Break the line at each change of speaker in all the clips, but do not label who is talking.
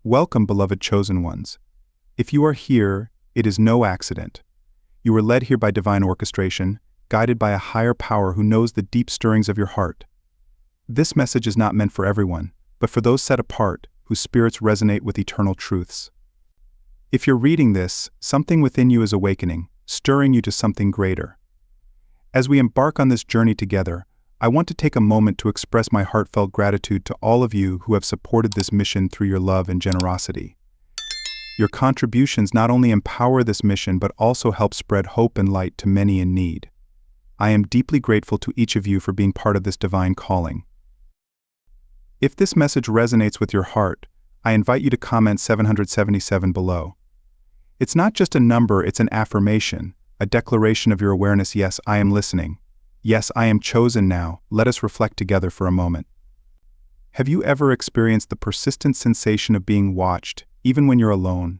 Welcome, beloved chosen ones. If you are here, it is no accident. You were led here by divine orchestration, guided by a higher power who knows the deep stirrings of your heart. This message is not meant for everyone, but for those set apart, whose spirits resonate with eternal truths. If you're reading this, something within you is awakening, stirring you to something greater. As we embark on this journey together, I want to take a moment to express my heartfelt gratitude to all of you who have supported this mission through your love and generosity. Your contributions not only empower this mission but also help spread hope and light to many in need. I am deeply grateful to each of you for being part of this divine calling. If this message resonates with your heart, I invite you to comment 777 below. It's not just a number, it's an affirmation, a declaration of your awareness. Yes, I am listening. Yes, I am chosen now. Let us reflect together for a moment. Have you ever experienced the persistent sensation of being watched, even when you're alone?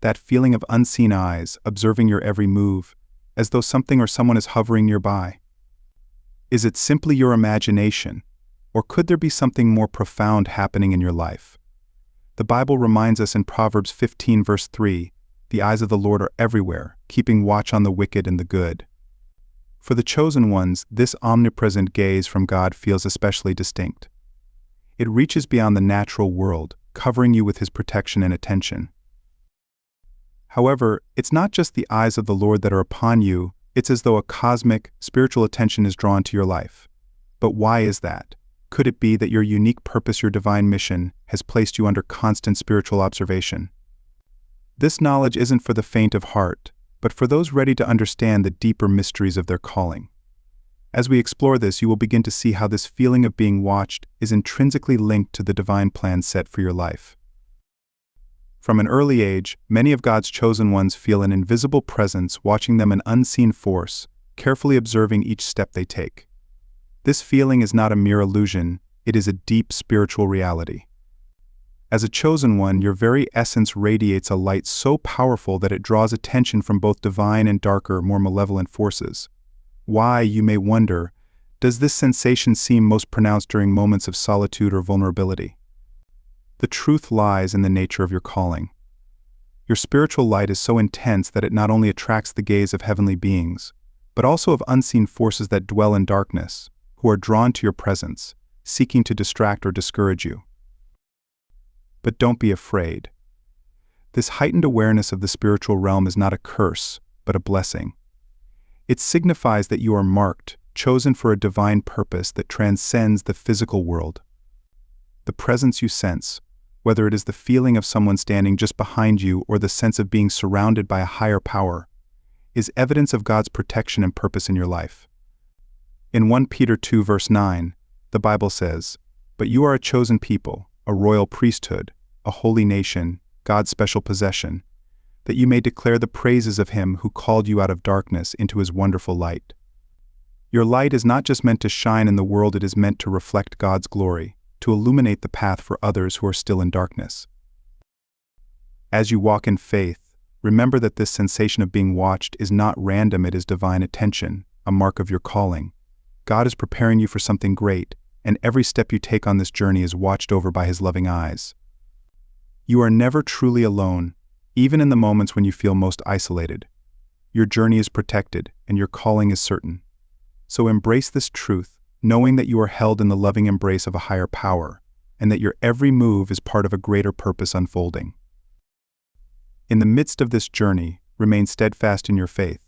That feeling of unseen eyes, observing your every move, as though something or someone is hovering nearby? Is it simply your imagination, or could there be something more profound happening in your life? The Bible reminds us in Proverbs 15 verse 3, "The eyes of the Lord are everywhere, keeping watch on the wicked and the good." For the chosen ones, this omnipresent gaze from God feels especially distinct. It reaches beyond the natural world, covering you with His protection and attention. However, it's not just the eyes of the Lord that are upon you, it's as though a cosmic, spiritual attention is drawn to your life. But why is that? Could it be that your unique purpose, your divine mission, has placed you under constant spiritual observation? This knowledge isn't for the faint of heart, but for those ready to understand the deeper mysteries of their calling. As we explore this, you will begin to see how this feeling of being watched is intrinsically linked to the divine plan set for your life. From an early age, many of God's chosen ones feel an invisible presence watching them, an unseen force, carefully observing each step they take. This feeling is not a mere illusion, it is a deep spiritual reality. As a chosen one, your very essence radiates a light so powerful that it draws attention from both divine and darker, more malevolent forces. Why, you may wonder, does this sensation seem most pronounced during moments of solitude or vulnerability? The truth lies in the nature of your calling. Your spiritual light is so intense that it not only attracts the gaze of heavenly beings, but also of unseen forces that dwell in darkness, who are drawn to your presence, seeking to distract or discourage you. But don't be afraid. This heightened awareness of the spiritual realm is not a curse, but a blessing. It signifies that you are marked, chosen for a divine purpose that transcends the physical world. The presence you sense, whether it is the feeling of someone standing just behind you or the sense of being surrounded by a higher power, is evidence of God's protection and purpose in your life. In 1 Peter 2 verse 9, the Bible says, "But you are a chosen people, a royal priesthood, a holy nation, God's special possession, that you may declare the praises of Him who called you out of darkness into His wonderful light." Your light is not just meant to shine in the world, it is meant to reflect God's glory, to illuminate the path for others who are still in darkness. As you walk in faith, remember that this sensation of being watched is not random, it is divine attention, a mark of your calling. God is preparing you for something great, and every step you take on this journey is watched over by His loving eyes. You are never truly alone, even in the moments when you feel most isolated. Your journey is protected, and your calling is certain. So embrace this truth, knowing that you are held in the loving embrace of a higher power, and that your every move is part of a greater purpose unfolding. In the midst of this journey, remain steadfast in your faith.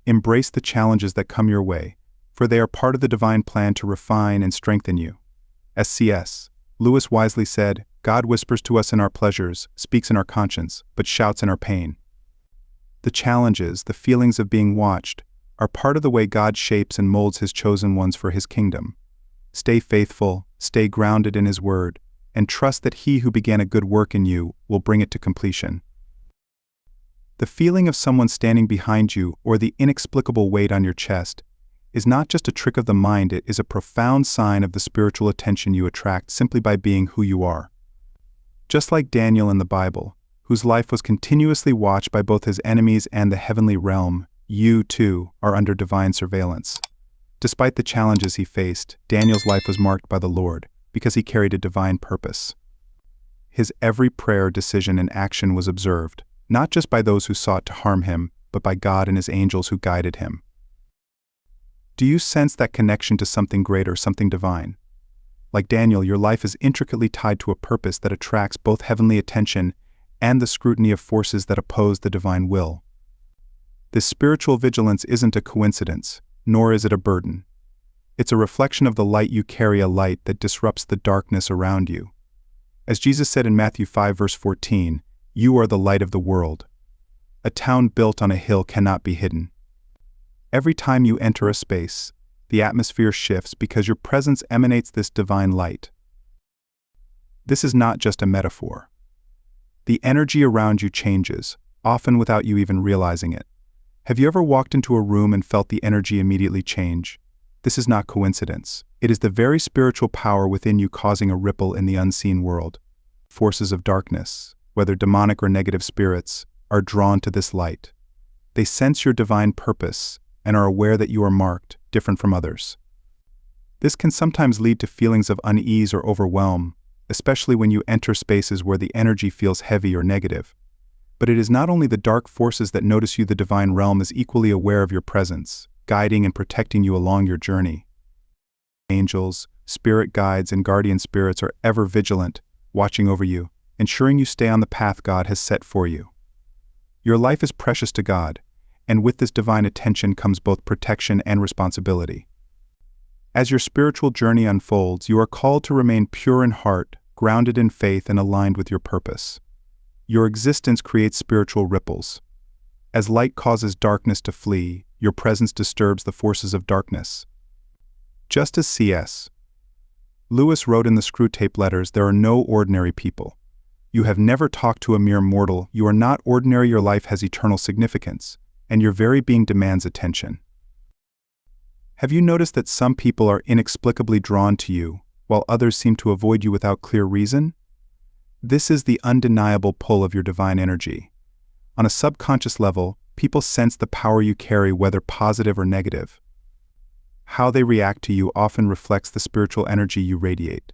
Embrace the challenges that come your way, for they are part of the divine plan to refine and strengthen you. As C.S. Lewis wisely said, "God whispers to us in our pleasures, speaks in our conscience, but shouts in our pain." The challenges, the feelings of being watched, are part of the way God shapes and molds His chosen ones for His kingdom. Stay faithful, stay grounded in His word, and trust that He who began a good work in you will bring it to completion. The feeling of someone standing behind you or the inexplicable weight on your chest is not just a trick of the mind, it is a profound sign of the spiritual attention you attract simply by being who you are. Just like Daniel in the Bible, whose life was continuously watched by both his enemies and the heavenly realm, you, too, are under divine surveillance. Despite the challenges he faced, Daniel's life was marked by the Lord, because he carried a divine purpose. his every prayer, decision, and action was observed, not just by those who sought to harm him, but by God and his angels who guided him. Do you sense that connection to something greater, something divine? Like Daniel, your life is intricately tied to a purpose that attracts both heavenly attention and the scrutiny of forces that oppose the divine will. This spiritual vigilance isn't a coincidence, nor is it a burden. It's a reflection of the light you carry, a light that disrupts the darkness around you. As Jesus said in Matthew 5 verse 14, "You are the light of the world." A town built on a hill cannot be hidden. Every time you enter a space, the atmosphere shifts because your presence emanates this divine light. This is not just a metaphor. The energy around you changes, often without you even realizing it. Have you ever walked into a room and felt the energy immediately change? This is not coincidence. It is the very spiritual power within you causing a ripple in the unseen world. Forces of darkness, whether demonic or negative spirits, are drawn to this light. They sense your divine purpose and are aware that you are marked, different from others. This can sometimes lead to feelings of unease or overwhelm, especially when you enter spaces where the energy feels heavy or negative. But it is not only the dark forces that notice you. The divine realm is equally aware of your presence, guiding and protecting you along your journey. Angels, spirit guides, and guardian spirits are ever vigilant, watching over you, ensuring you stay on the path God has set for you. Your life is precious to God, and with this divine attention comes both protection and responsibility. As your spiritual journey unfolds, you are called to remain pure in heart, grounded in faith, and aligned with your purpose. Your existence creates spiritual ripples. As light causes darkness to flee, your presence disturbs the forces of darkness. Just as C.S. Lewis wrote in the Screwtape Letters, there are no ordinary people. You have never talked to a mere mortal. You are not ordinary. Your life has eternal significance, and your very being demands attention. Have you noticed that some people are inexplicably drawn to you, while others seem to avoid you without clear reason? This is the undeniable pull of your divine energy. On a subconscious level, people sense the power you carry, whether positive or negative. How they react to you often reflects the spiritual energy you radiate.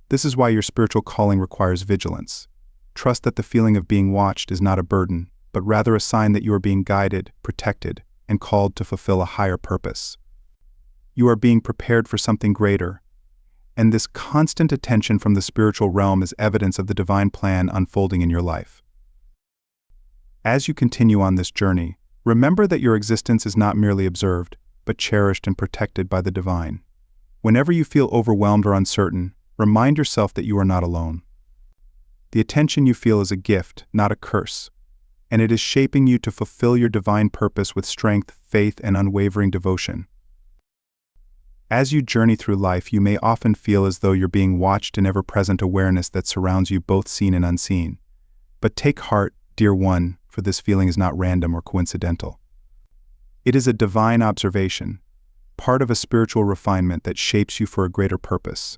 This is why your spiritual calling requires vigilance. Trust that the feeling of being watched is not a burden, but rather a sign that you are being guided, protected, and called to fulfill a higher purpose. You are being prepared for something greater, and this constant attention from the spiritual realm is evidence of the divine plan unfolding in your life. As you continue on this journey, remember that your existence is not merely observed, but cherished and protected by the divine. Whenever you feel overwhelmed or uncertain, remind yourself that you are not alone. The attention you feel is a gift, not a curse, and it is shaping you to fulfill your divine purpose with strength, faith, and unwavering devotion. As you journey through life, you may often feel as though you're being watched, an ever-present awareness that surrounds you, both seen and unseen. But take heart, dear one, for this feeling is not random or coincidental. It is a divine observation, part of a spiritual refinement that shapes you for a greater purpose.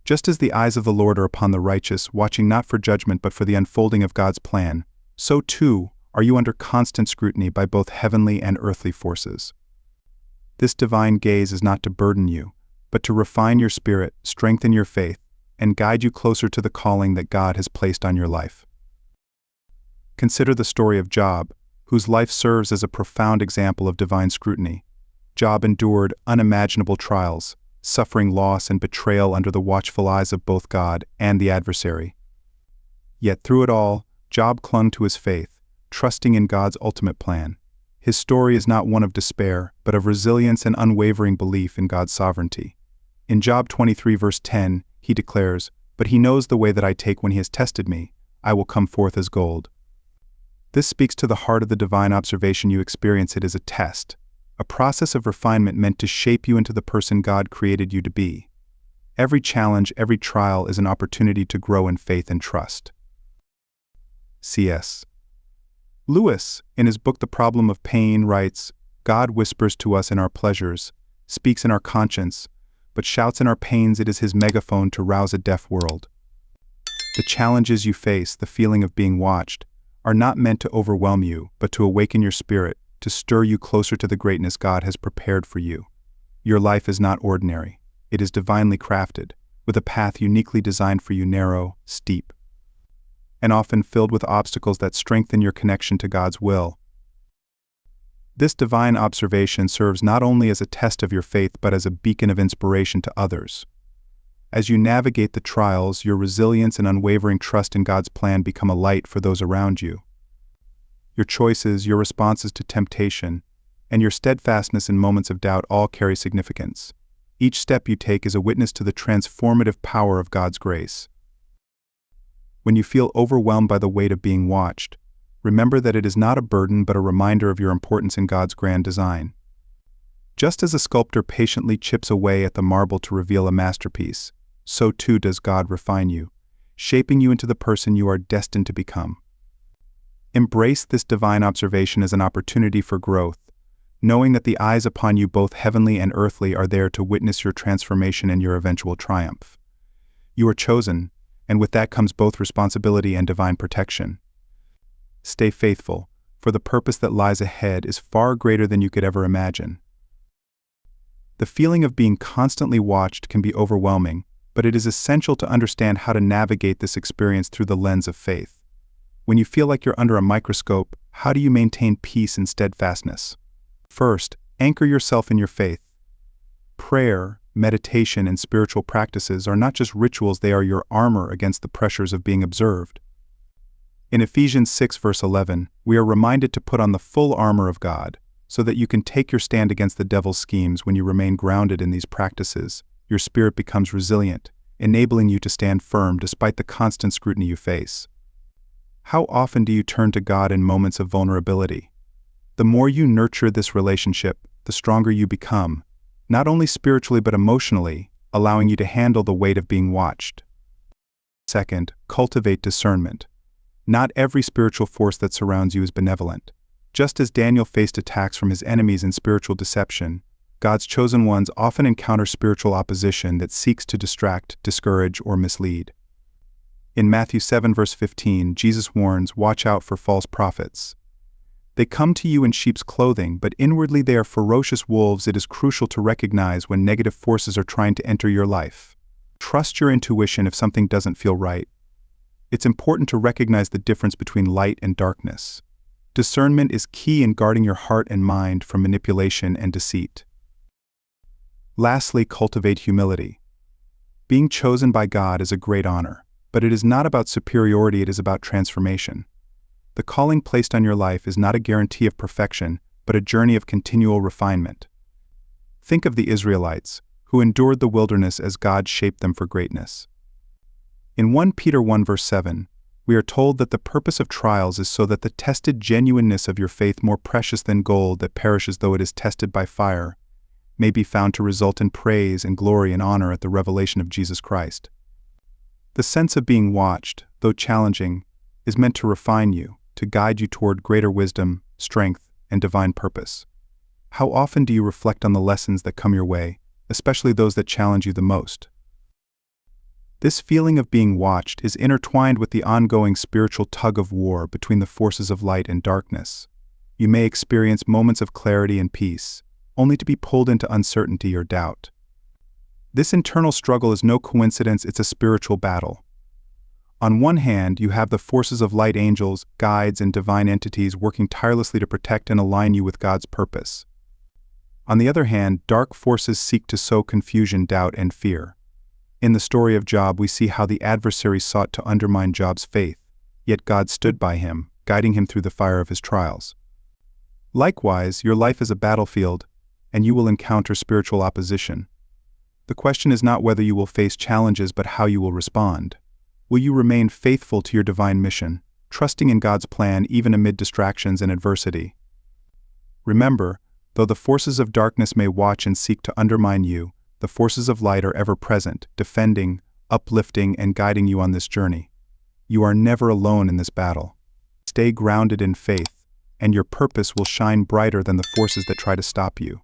Just as the eyes of the Lord are upon the righteous, watching not for judgment but for the unfolding of God's plan, so too are you under constant scrutiny by both heavenly and earthly forces. This divine gaze is not to burden you, but to refine your spirit, strengthen your faith, and guide you closer to the calling that God has placed on your life. Consider the story of Job, whose life serves as a profound example of divine scrutiny. Job endured unimaginable trials, suffering loss and betrayal under the watchful eyes of both God and the adversary. Yet through it all, Job clung to his faith, trusting in God's ultimate plan. His story is not one of despair, but of resilience and unwavering belief in God's sovereignty. In Job 23 verse 10, he declares, "But he knows the way that I take. When he has tested me, I will come forth as gold." This speaks to the heart of the divine observation. You experience it as a test, a process of refinement meant to shape you into the person God created you to be. Every challenge, every trial is an opportunity to grow in faith and trust. C.S. Lewis, in his book The Problem of Pain, writes, "God whispers to us in our pleasures, speaks in our conscience, but shouts in our pains. It is his megaphone to rouse a deaf world." The challenges you face, the feeling of being watched, are not meant to overwhelm you, but to awaken your spirit, to stir you closer to the greatness God has prepared for you. Your life is not ordinary. It is divinely crafted, with a path uniquely designed for you, narrow, steep, and often filled with obstacles that strengthen your connection to God's will. This divine observation serves not only as a test of your faith but as a beacon of inspiration to others. As you navigate the trials, your resilience and unwavering trust in God's plan become a light for those around you. Your choices, your responses to temptation, and your steadfastness in moments of doubt all carry significance. Each step you take is a witness to the transformative power of God's grace. When you feel overwhelmed by the weight of being watched, remember that it is not a burden but a reminder of your importance in God's grand design. Just as a sculptor patiently chips away at the marble to reveal a masterpiece, so too does God refine you, shaping you into the person you are destined to become. Embrace this divine observation as an opportunity for growth, knowing that the eyes upon you, both heavenly and earthly, are there to witness your transformation and your eventual triumph. You are chosen, and with that comes both responsibility and divine protection. Stay faithful, for the purpose that lies ahead is far greater than you could ever imagine. The feeling of being constantly watched can be overwhelming, but it is essential to understand how to navigate this experience through the lens of faith. When you feel like you're under a microscope, how do you maintain peace and steadfastness? First, anchor yourself in your faith. Prayer, meditation, and spiritual practices are not just rituals, they are your armor against the pressures of being observed. In Ephesians 6 verse 11, we are reminded to put on the full armor of God, so that you can take your stand against the devil's schemes. When you remain grounded in these practices, your spirit becomes resilient, enabling you to stand firm despite the constant scrutiny you face. How often do you turn to God in moments of vulnerability? The more you nurture this relationship, the stronger you become, not only spiritually but emotionally, allowing you to handle the weight of being watched. Second, cultivate discernment. Not every spiritual force that surrounds you is benevolent. Just as Daniel faced attacks from his enemies in spiritual deception, God's chosen ones often encounter spiritual opposition that seeks to distract, discourage, or mislead. In Matthew 7 verse 15, Jesus warns, "Watch out for false prophets. They come to you in sheep's clothing, but inwardly they are ferocious wolves." It is crucial to recognize when negative forces are trying to enter your life. Trust your intuition if something doesn't feel right. It's important to recognize the difference between light and darkness. Discernment is key in guarding your heart and mind from manipulation and deceit. Lastly, cultivate humility. Being chosen by God is a great honor, but it is not about superiority, it is about transformation. The calling placed on your life is not a guarantee of perfection, but a journey of continual refinement. Think of the Israelites, who endured the wilderness as God shaped them for greatness. In 1 Peter 1 verse 7, we are told that the purpose of trials is so that the tested genuineness of your faith, more precious than gold that perishes though it is tested by fire, may be found to result in praise and glory and honor at the revelation of Jesus Christ. The sense of being watched, though challenging, is meant to refine you, to guide you toward greater wisdom, strength, and divine purpose. How often do you reflect on the lessons that come your way, especially those that challenge you the most? This feeling of being watched is intertwined with the ongoing spiritual tug-of-war between the forces of light and darkness. You may experience moments of clarity and peace, only to be pulled into uncertainty or doubt. This internal struggle is no coincidence, it's a spiritual battle. On one hand, you have the forces of light, angels, guides, and divine entities working tirelessly to protect and align you with God's purpose. On the other hand, dark forces seek to sow confusion, doubt, and fear. In the story of Job, we see how the adversary sought to undermine Job's faith, yet God stood by him, guiding him through the fire of his trials. Likewise, your life is a battlefield, and you will encounter spiritual opposition. The question is not whether you will face challenges but how you will respond. Will you remain faithful to your divine mission, trusting in God's plan even amid distractions and adversity? Remember, though the forces of darkness may watch and seek to undermine you, the forces of light are ever present, defending, uplifting, and guiding you on this journey. You are never alone in this battle. Stay grounded in faith, and your purpose will shine brighter than the forces that try to stop you.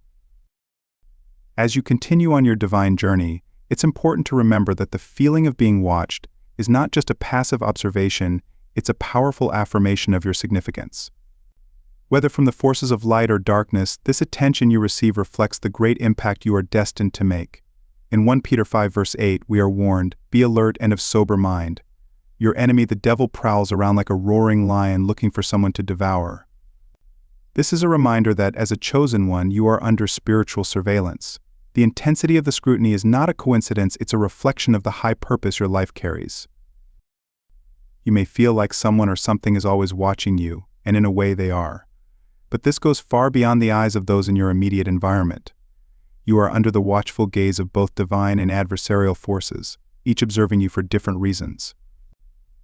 As you continue on your divine journey, it's important to remember that the feeling of being watched is not just a passive observation, it's a powerful affirmation of your significance. Whether from the forces of light or darkness, this attention you receive reflects the great impact you are destined to make. In 1 Peter 5 verse 8, we are warned, "Be alert and of sober mind. Your enemy, the devil, prowls around like a roaring lion looking for someone to devour. This is a reminder that, as a chosen one, you are under spiritual surveillance. The intensity of the scrutiny is not a coincidence, it's a reflection of the high purpose your life carries. You may feel like someone or something is always watching you, and in a way they are. But this goes far beyond the eyes of those in your immediate environment. You are under the watchful gaze of both divine and adversarial forces, each observing you for different reasons.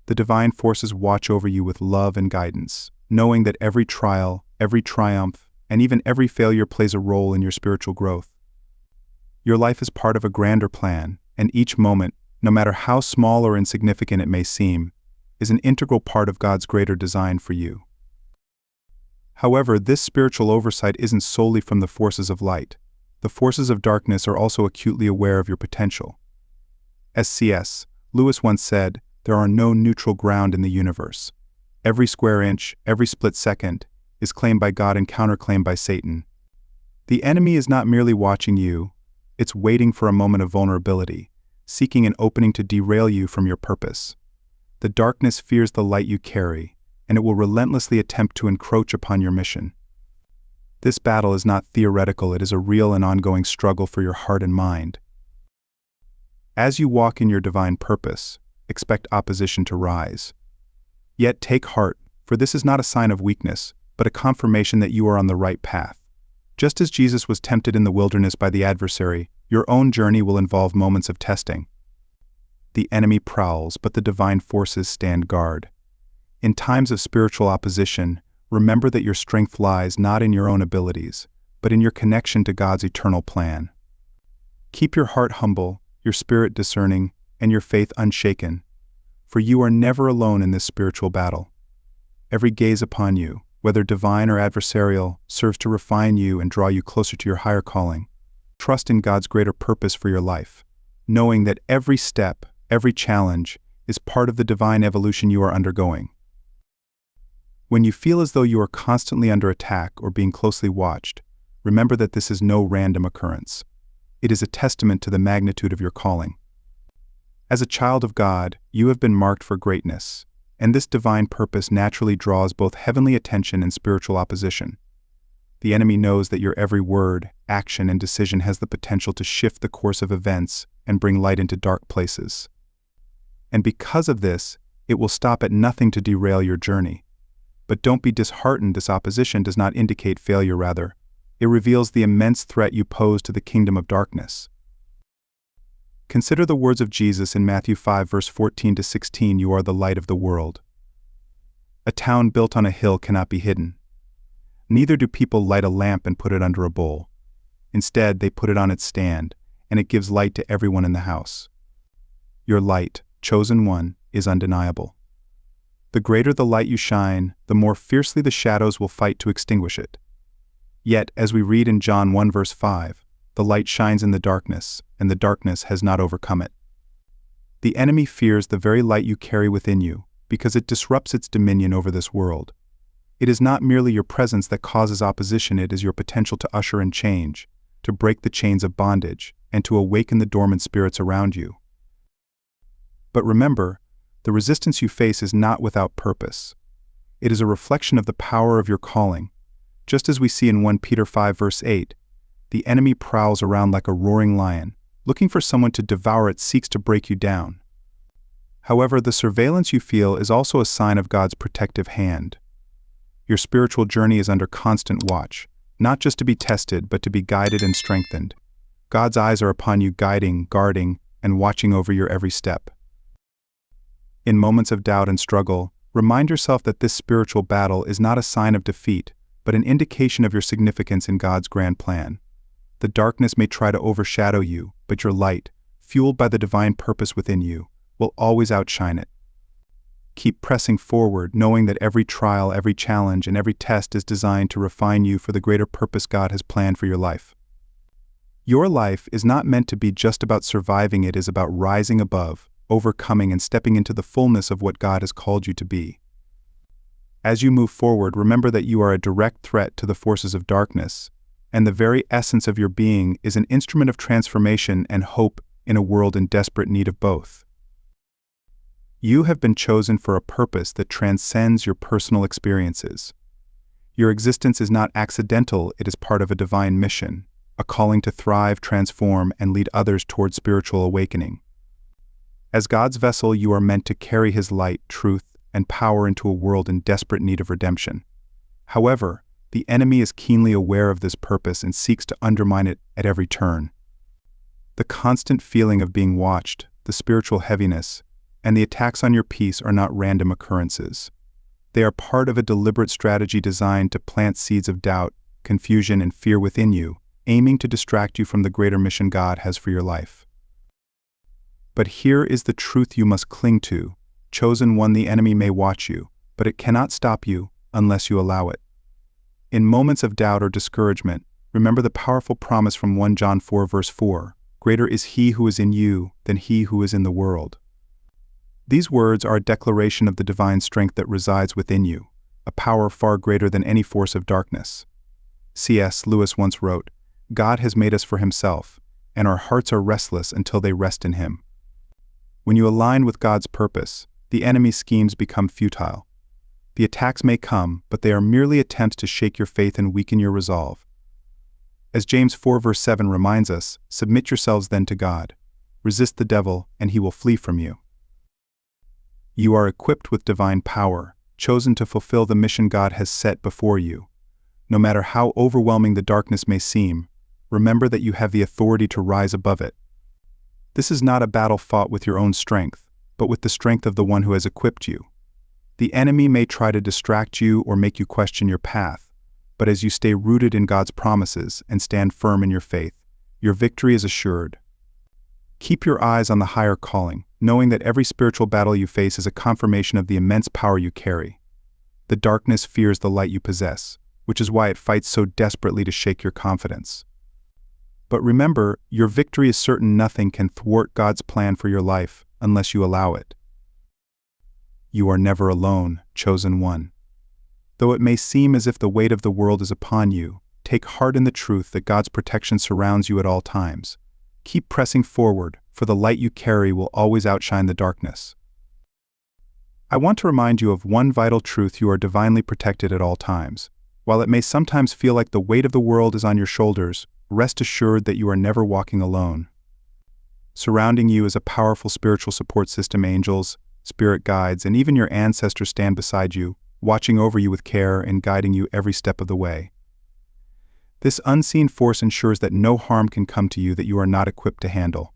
The divine forces watch over you with love and guidance, knowing that every trial, every triumph, and even every failure plays a role in your spiritual growth. Your life is part of a grander plan, and each moment, no matter how small or insignificant it may seem, is an integral part of God's greater design for you. However, this spiritual oversight isn't solely from the forces of light. The forces of darkness are also acutely aware of your potential. As C.S. Lewis once said, there are no neutral ground in the universe. Every square inch, every split second, is claimed by God and counterclaimed by Satan. The enemy is not merely watching you, it's waiting for a moment of vulnerability, seeking an opening to derail you from your purpose. The darkness fears the light you carry, and it will relentlessly attempt to encroach upon your mission. This battle is not theoretical, it is a real and ongoing struggle for your heart and mind. As you walk in your divine purpose, expect opposition to rise. Yet take heart, for this is not a sign of weakness, but a confirmation that you are on the right path. Just as Jesus was tempted in the wilderness by the adversary, your own journey will involve moments of testing. The enemy prowls, but the divine forces stand guard. In times of spiritual opposition, remember that your strength lies not in your own abilities, but in your connection to God's eternal plan. Keep your heart humble, your spirit discerning, and your faith unshaken, for you are never alone in this spiritual battle. Every gaze upon you, whether divine or adversarial, serves to refine you and draw you closer to your higher calling. Trust in God's greater purpose for your life, knowing that every step, every challenge, is part of the divine evolution you are undergoing. When you feel as though you are constantly under attack or being closely watched, remember that this is no random occurrence. It is a testament to the magnitude of your calling. As a child of God, you have been marked for greatness, and this divine purpose naturally draws both heavenly attention and spiritual opposition. The enemy knows that your every word, action, and decision has the potential to shift the course of events and bring light into dark places. And because of this, it will stop at nothing to derail your journey. But don't be disheartened, this opposition does not indicate failure, rather, it reveals the immense threat you pose to the kingdom of darkness. Consider the words of Jesus in Matthew 5 verse 14 to 16, "You are the light of the world. A town built on a hill cannot be hidden. Neither do people light a lamp and put it under a bowl. Instead, they put it on its stand, and it gives light to everyone in the house." Your light, chosen one, is undeniable. The greater the light you shine, the more fiercely the shadows will fight to extinguish it. Yet, as we read in John 1 verse 5, the light shines in the darkness, and the darkness has not overcome it. The enemy fears the very light you carry within you, because it disrupts its dominion over this world. It is not merely your presence that causes opposition, it is your potential to usher in change, to break the chains of bondage, and to awaken the dormant spirits around you. But remember, the resistance you face is not without purpose. It is a reflection of the power of your calling. Just as we see in 1 Peter 5 verse 8, the enemy prowls around like a roaring lion, looking for someone to devour. It seeks to break you down. However, the surveillance you feel is also a sign of God's protective hand. Your spiritual journey is under constant watch, not just to be tested, but to be guided and strengthened. God's eyes are upon you, guiding, guarding, and watching over your every step. In moments of doubt and struggle, remind yourself that this spiritual battle is not a sign of defeat, but an indication of your significance in God's grand plan. The darkness may try to overshadow you, but your light, fueled by the divine purpose within you, will always outshine it. Keep pressing forward, knowing that every trial, every challenge, and every test is designed to refine you for the greater purpose God has planned for your life. Your life is not meant to be just about surviving, it is about rising above, overcoming, and stepping into the fullness of what God has called you to be. As you move forward, remember that you are a direct threat to the forces of darkness, and the very essence of your being is an instrument of transformation and hope in a world in desperate need of both. You have been chosen for a purpose that transcends your personal experiences. Your existence is not accidental, it is part of a divine mission, a calling to thrive, transform, and lead others toward spiritual awakening. As God's vessel, you are meant to carry His light, truth, and power into a world in desperate need of redemption. However, the enemy is keenly aware of this purpose and seeks to undermine it at every turn. The constant feeling of being watched, the spiritual heaviness, and the attacks on your peace are not random occurrences. They are part of a deliberate strategy designed to plant seeds of doubt, confusion, and fear within you, aiming to distract you from the greater mission God has for your life. But here is the truth you must cling to. Chosen one, the enemy may watch you, but it cannot stop you unless you allow it. In moments of doubt or discouragement, remember the powerful promise from 1 John 4 verse 4, "Greater is He who is in you than he who is in the world." These words are a declaration of the divine strength that resides within you, a power far greater than any force of darkness. C.S. Lewis once wrote, "God has made us for Himself, and our hearts are restless until they rest in Him." When you align with God's purpose, the enemy's schemes become futile. The attacks may come, but they are merely attempts to shake your faith and weaken your resolve. As James 4 verse 7 reminds us, submit yourselves then to God. Resist the devil, and he will flee from you. You are equipped with divine power, chosen to fulfill the mission God has set before you. No matter how overwhelming the darkness may seem, remember that you have the authority to rise above it. This is not a battle fought with your own strength, but with the strength of the one who has equipped you. The enemy may try to distract you or make you question your path, but as you stay rooted in God's promises and stand firm in your faith, your victory is assured. Keep your eyes on the higher calling, knowing that every spiritual battle you face is a confirmation of the immense power you carry. The darkness fears the light you possess, which is why it fights so desperately to shake your confidence. But remember, your victory is certain. Nothing can thwart God's plan for your life unless you allow it. You are never alone, chosen one. Though it may seem as if the weight of the world is upon you, take heart in the truth that God's protection surrounds you at all times. Keep pressing forward, for the light you carry will always outshine the darkness. I want to remind you of one vital truth: you are divinely protected at all times. While it may sometimes feel like the weight of the world is on your shoulders, rest assured that you are never walking alone. Surrounding you is a powerful spiritual support system. Angels, spirit guides, and even your ancestors stand beside you, watching over you with care and guiding you every step of the way. This unseen force ensures that no harm can come to you that you are not equipped to handle.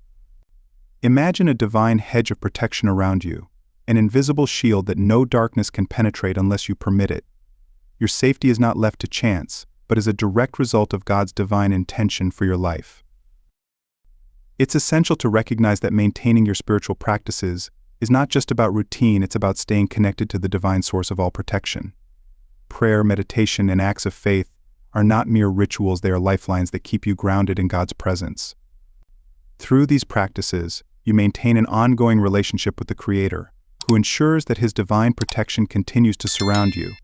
Imagine a divine hedge of protection around you, an invisible shield that no darkness can penetrate unless you permit it. Your safety is not left to chance, but is a direct result of God's divine intention for your life. It's essential to recognize that maintaining your spiritual practices is not just about routine, it's about staying connected to the divine source of all protection. Prayer, meditation, and acts of faith are not mere rituals, they are lifelines that keep you grounded in God's presence. Through these practices, you maintain an ongoing relationship with the Creator, who ensures that His divine protection continues to surround you.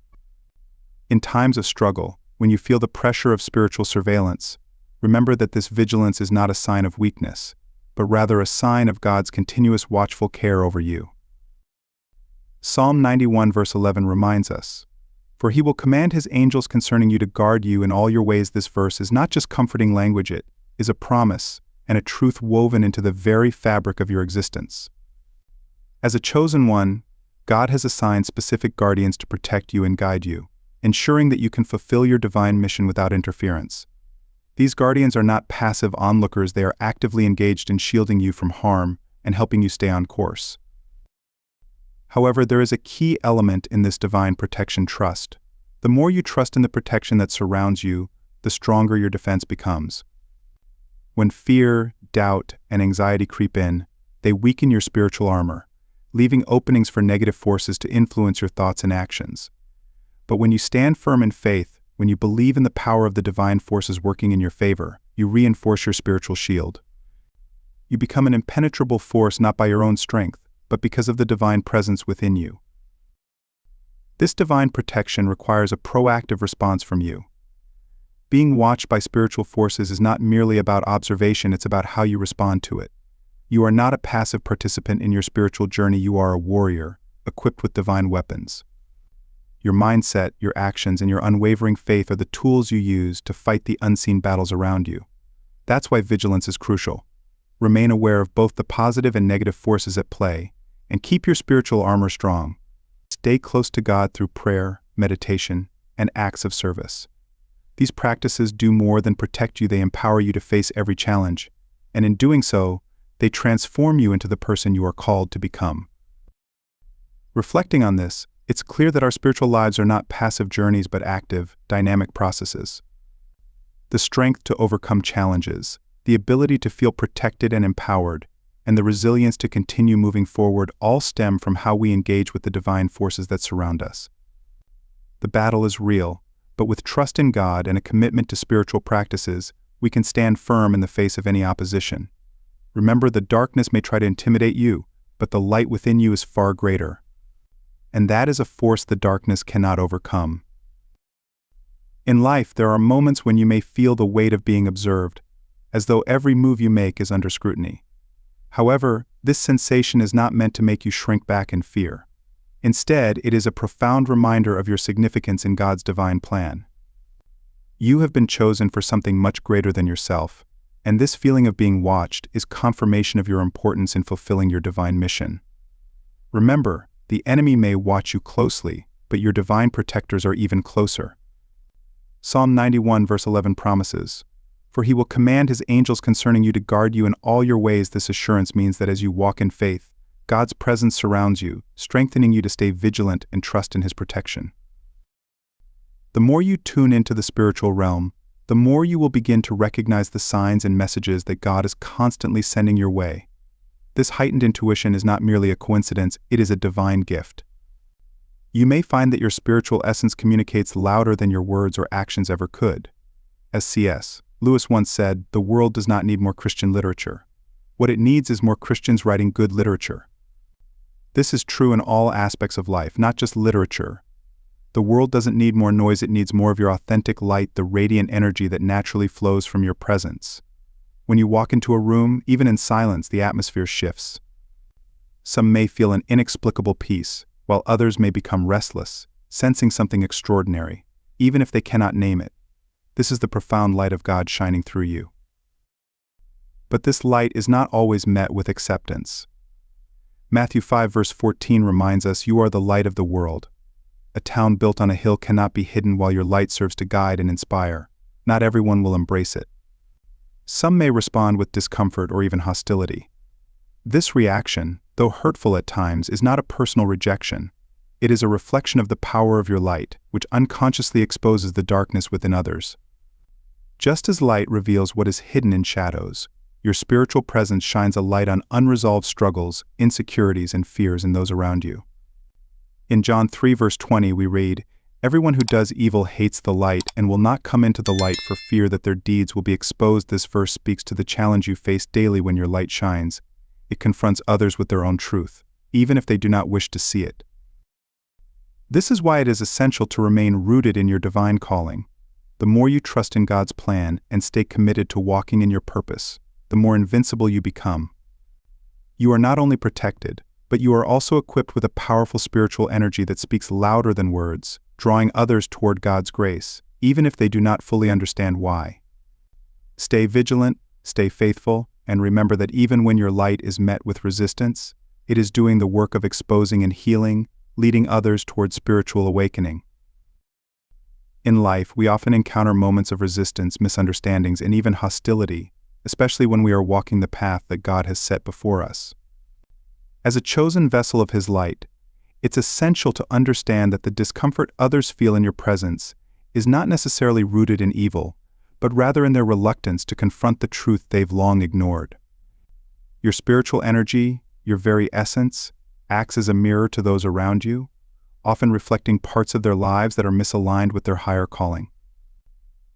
In times of struggle, when you feel the pressure of spiritual surveillance, remember that this vigilance is not a sign of weakness, but rather a sign of God's continuous watchful care over you. Psalm 91 verse 11 reminds us, "For He will command His angels concerning you to guard you in all your ways." This verse is not just comforting language, it is a promise and a truth woven into the very fabric of your existence. As a chosen one, God has assigned specific guardians to protect you and guide you, ensuring that you can fulfill your divine mission without interference. These guardians are not passive onlookers, they are actively engaged in shielding you from harm and helping you stay on course. However, there is a key element in this divine protection: trust. The more you trust in the protection that surrounds you, the stronger your defense becomes. When fear, doubt, and anxiety creep in, they weaken your spiritual armor, leaving openings for negative forces to influence your thoughts and actions. But when you stand firm in faith, when you believe in the power of the divine forces working in your favor, you reinforce your spiritual shield. You become an impenetrable force not by your own strength, but because of the divine presence within you. This divine protection requires a proactive response from you. Being watched by spiritual forces is not merely about observation, it's about how you respond to it. You are not a passive participant in your spiritual journey, you are a warrior, equipped with divine weapons. Your mindset, your actions, and your unwavering faith are the tools you use to fight the unseen battles around you. That's why vigilance is crucial. Remain aware of both the positive and negative forces at play, and keep your spiritual armor strong. Stay close to God through prayer, meditation, and acts of service. These practices do more than protect you, they empower you to face every challenge, and in doing so, they transform you into the person you are called to become. Reflecting on this, it's clear that our spiritual lives are not passive journeys but active, dynamic processes. The strength to overcome challenges, the ability to feel protected and empowered, and the resilience to continue moving forward all stem from how we engage with the divine forces that surround us. The battle is real, but with trust in God and a commitment to spiritual practices, we can stand firm in the face of any opposition. Remember, the darkness may try to intimidate you, but the light within you is far greater. And that is a force the darkness cannot overcome. In life, there are moments when you may feel the weight of being observed, as though every move you make is under scrutiny. However, this sensation is not meant to make you shrink back in fear. Instead, it is a profound reminder of your significance in God's divine plan. You have been chosen for something much greater than yourself, and this feeling of being watched is confirmation of your importance in fulfilling your divine mission. Remember, the enemy may watch you closely, but your divine protectors are even closer. Psalm 91 verse 11 promises, "For he will command his angels concerning you to guard you in all your ways." This assurance means that as you walk in faith, God's presence surrounds you, strengthening you to stay vigilant and trust in his protection. The more you tune into the spiritual realm, the more you will begin to recognize the signs and messages that God is constantly sending your way. This heightened intuition is not merely a coincidence, it is a divine gift. You may find that your spiritual essence communicates louder than your words or actions ever could. As C.S. Lewis once said, "The world does not need more Christian literature. What it needs is more Christians writing good literature." This is true in all aspects of life, not just literature. The world doesn't need more noise, it needs more of your authentic light, the radiant energy that naturally flows from your presence. When you walk into a room, even in silence, the atmosphere shifts. Some may feel an inexplicable peace, while others may become restless, sensing something extraordinary, even if they cannot name it. This is the profound light of God shining through you. But this light is not always met with acceptance. Matthew 5 verse 14 reminds us, "You are the light of the world." A town built on a hill cannot be hidden while your light serves to guide and inspire. Not everyone will embrace it. Some may respond with discomfort or even hostility. This reaction, though hurtful at times, is not a personal rejection. It is a reflection of the power of your light, which unconsciously exposes the darkness within others. Just as light reveals what is hidden in shadows, your spiritual presence shines a light on unresolved struggles, insecurities, and fears in those around you. In John 3 verse 20 we read, "Everyone who does evil hates the light and will not come into the light for fear that their deeds will be exposed." This verse speaks to the challenge you face daily when your light shines. It confronts others with their own truth, even if they do not wish to see it. This is why it is essential to remain rooted in your divine calling. The more you trust in God's plan and stay committed to walking in your purpose, the more invincible you become. You are not only protected, but you are also equipped with a powerful spiritual energy that speaks louder than words, drawing others toward God's grace, even if they do not fully understand why. Stay vigilant, stay faithful, and remember that even when your light is met with resistance, it is doing the work of exposing and healing, leading others toward spiritual awakening. In life, we often encounter moments of resistance, misunderstandings, and even hostility, especially when we are walking the path that God has set before us. As a chosen vessel of His light, it's essential to understand that the discomfort others feel in your presence is not necessarily rooted in evil, but rather in their reluctance to confront the truth they've long ignored. Your spiritual energy, your very essence, acts as a mirror to those around you, often reflecting parts of their lives that are misaligned with their higher calling.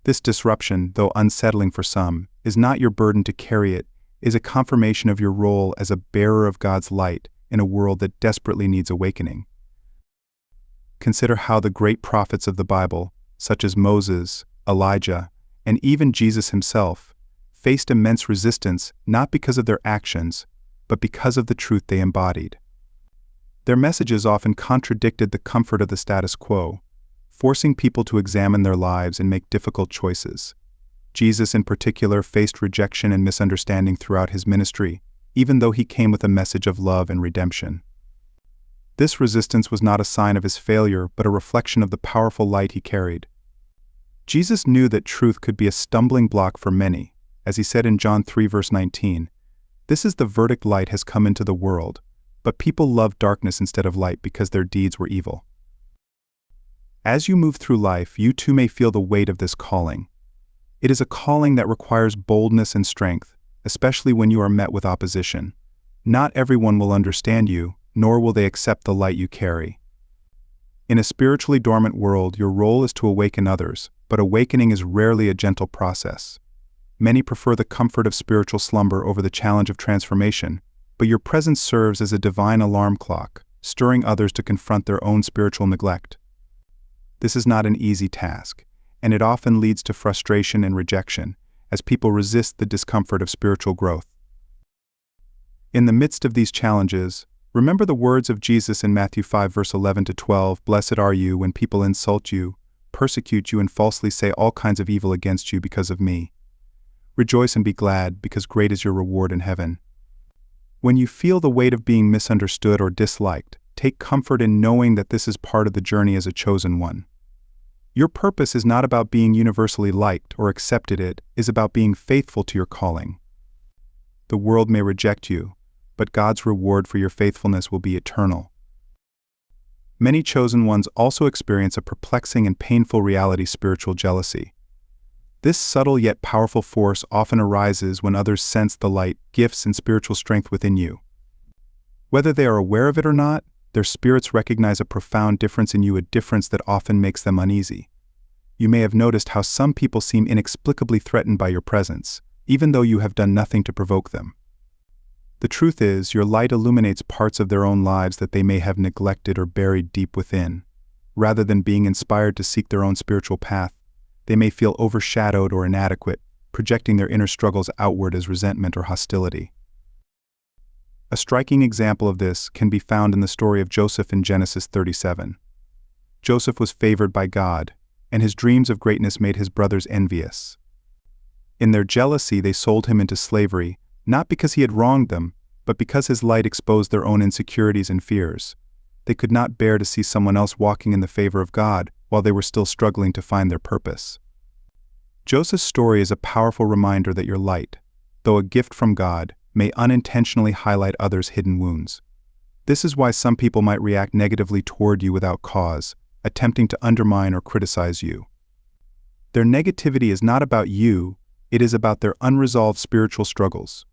This disruption, though unsettling for some, is not your burden to carry. It is a confirmation of your role as a bearer of God's light in a world that desperately needs awakening. Consider how the great prophets of the Bible, such as Moses, Elijah, and even Jesus himself, faced immense resistance not because of their actions, but because of the truth they embodied. Their messages often contradicted the comfort of the status quo, forcing people to examine their lives and make difficult choices. Jesus, in particular, faced rejection and misunderstanding throughout his ministry, even though he came with a message of love and redemption. This resistance was not a sign of his failure, but a reflection of the powerful light he carried. Jesus knew that truth could be a stumbling block for many, as he said in John 3 verse 19, "This is the verdict: light has come into the world, but people love darkness instead of light because their deeds were evil." As you move through life, you too may feel the weight of this calling. It is a calling that requires boldness and strength, especially when you are met with opposition. Not everyone will understand you, nor will they accept the light you carry. In a spiritually dormant world, your role is to awaken others, but awakening is rarely a gentle process. Many prefer the comfort of spiritual slumber over the challenge of transformation, but your presence serves as a divine alarm clock, stirring others to confront their own spiritual neglect. This is not an easy task, and it often leads to frustration and rejection, as people resist the discomfort of spiritual growth. In the midst of these challenges, remember the words of Jesus in Matthew 5 verse 11 to 12, "Blessed are you when people insult you, persecute you, and falsely say all kinds of evil against you because of me. Rejoice and be glad, because great is your reward in heaven." When you feel the weight of being misunderstood or disliked, take comfort in knowing that this is part of the journey as a chosen one. Your purpose is not about being universally liked or accepted, it is about being faithful to your calling. The world may reject you, but God's reward for your faithfulness will be eternal. Many chosen ones also experience a perplexing and painful reality: spiritual jealousy. This subtle yet powerful force often arises when others sense the light, gifts, and spiritual strength within you. Whether they are aware of it or not, their spirits recognize a profound difference in you, a difference that often makes them uneasy. You may have noticed how some people seem inexplicably threatened by your presence, even though you have done nothing to provoke them. The truth is, your light illuminates parts of their own lives that they may have neglected or buried deep within. Rather than being inspired to seek their own spiritual path, they may feel overshadowed or inadequate, projecting their inner struggles outward as resentment or hostility. A striking example of this can be found in the story of Joseph in Genesis 37. Joseph was favored by God, and his dreams of greatness made his brothers envious. In their jealousy, they sold him into slavery, not because he had wronged them, but because his light exposed their own insecurities and fears. They could not bear to see someone else walking in the favor of God while they were still struggling to find their purpose. Joseph's story is a powerful reminder that your light, though a gift from God, may unintentionally highlight others' hidden wounds. This is why some people might react negatively toward you without cause, attempting to undermine or criticize you. Their negativity is not about you, it is about their unresolved spiritual struggles.